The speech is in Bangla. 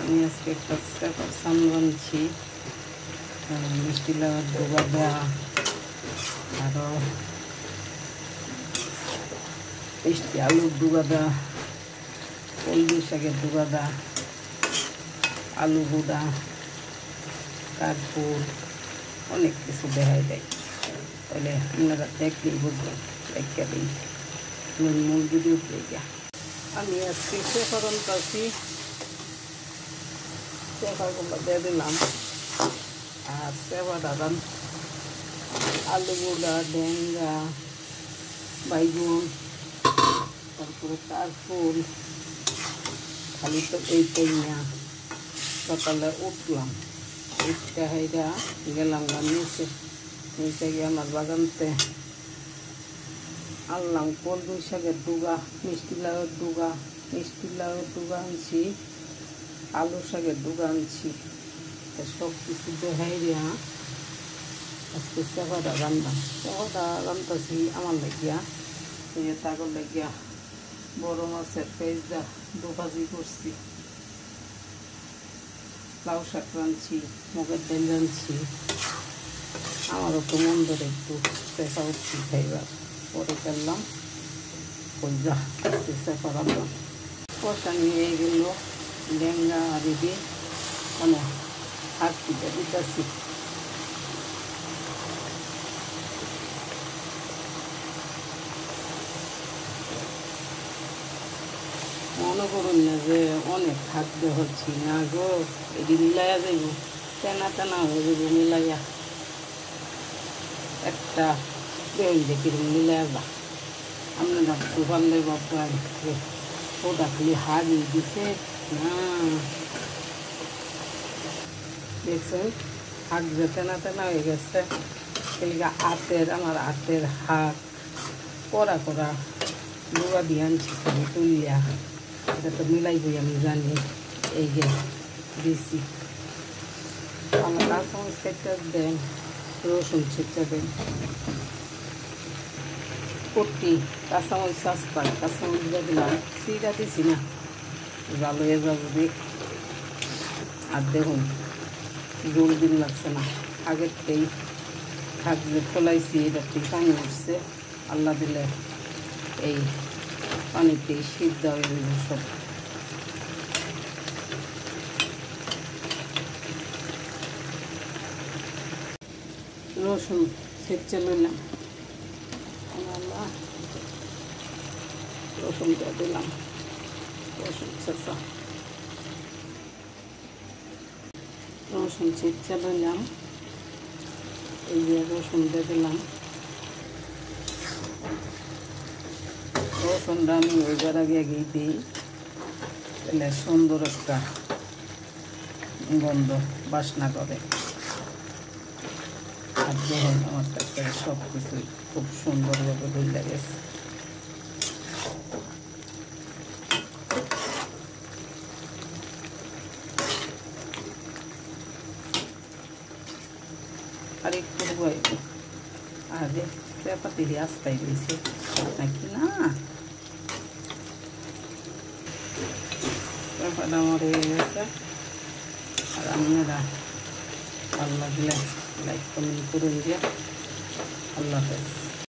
আমি আজকে একটা সাম রাঁধছি, মিষ্টি লাউয়ের ডোগা দেওয়া, আরও মিষ্টি আলুর ডোগা দেওয়া, কলমি শাকের ডোগা দেওয়া, আলু গুঁড়া, কাঠফুল, অনেক কিছু দেখাই দেয়। তাহলে আপনারা দেখলেই বুঝবেন। দেখে দিই মূল ভিডিও দেখে। আমি আজকে শেফারন পাচ্ছি, শেফারগুলো দিয়ে দিলাম। আর সেবা দাদান আলু গুঁড়া, ডেঙ্গা, বাইগুন, তারপরে কাঠফুল, খালি তো এইটাই না। সকালে উঠলাম, উঠতে হাইরা গেলাম নিচে গিয়ে আমার বাগানতে আনলাম কলমি শাকের ডুগা, মিষ্টি লাউয়ের ডুগা আনছি, আলু শাকের ডুগা আনছি। সব কিছু দেখাইয়া আজকে সেবাটা রান্তাছি আমার লাগিয়া। তাগর লাগিয়া বড় মাছের পেঁয়াজা দুভাজি করছি, লাউ শাক রাঁধছি, মুগের ডাল রাঁধছি। আমারও তো মন ধরে একটু চেপা উঠছি খাইবার, পরে করলাম কইজা আজকে চেপা রান্নাম। কষা নিয়ে গেল ডেঙ্গা দিদি, মানে হাত পিঠা দিতেছি। মনে করুন না যে অনেক খাদ্য হচ্ছি না গো, এটি মিলাইয়া যাইব, টানা হয়ে যাব মিলাইয়া। একটা বেউন দেখি মিলাইয়া যা আপনারা একটু পারলে বাবা ওটা খালি হারিয়ে দিছে না। দেখছেন হাত যে টানা হয়ে গেছে। এদিকে আমার হাতের হাত করা ডোগা দিয়ে আনছি, খালি তুলিয়া। এটা তো মিলাইবই আমি জানি। এই যে দিছি, আমার কাঁচামরিচ কেটে দেন, রসুন ছেঁচা দেন, কুটি কাঁচামরিচ সস্তা, কাঁচামরিচ দিয়ে দিলাম, সিটা দিছি না, ভালো হয়ে যাবে দেখ। আর দেখুন জোর দিন লাগছে না, আগেরতেই শাক যে ফলাইছি এটাতেই পানি উঠছে। আল্লাহ দিলে এই পানিতেই সিদ্ধ হয়ে যাবে সব। রসুন ছেঁচে লইলাম, রসুনটা দিলাম, রসুন ছেঁচা, রসুন ছেঁচে লইলাম। এই যে রসুনটা দিলাম, রসুনটা আমি ওইবার আগে দিই, তাহলে সুন্দর একটা গন্ধ বাসনা করে। আর দেখুন আমার তরকারি সব কিছুই খুব সুন্দরভাবে গলে গেছে। আর একটু আরে চেপাতি দিয়ে আস্তাই দিয়েছে নাকি না, চেপাটা আমার হয়ে গেছে। আর আপনারা ভালো লাগলে লাইক কমেন্ট করুন যে। আল্লাহ হাফেজ।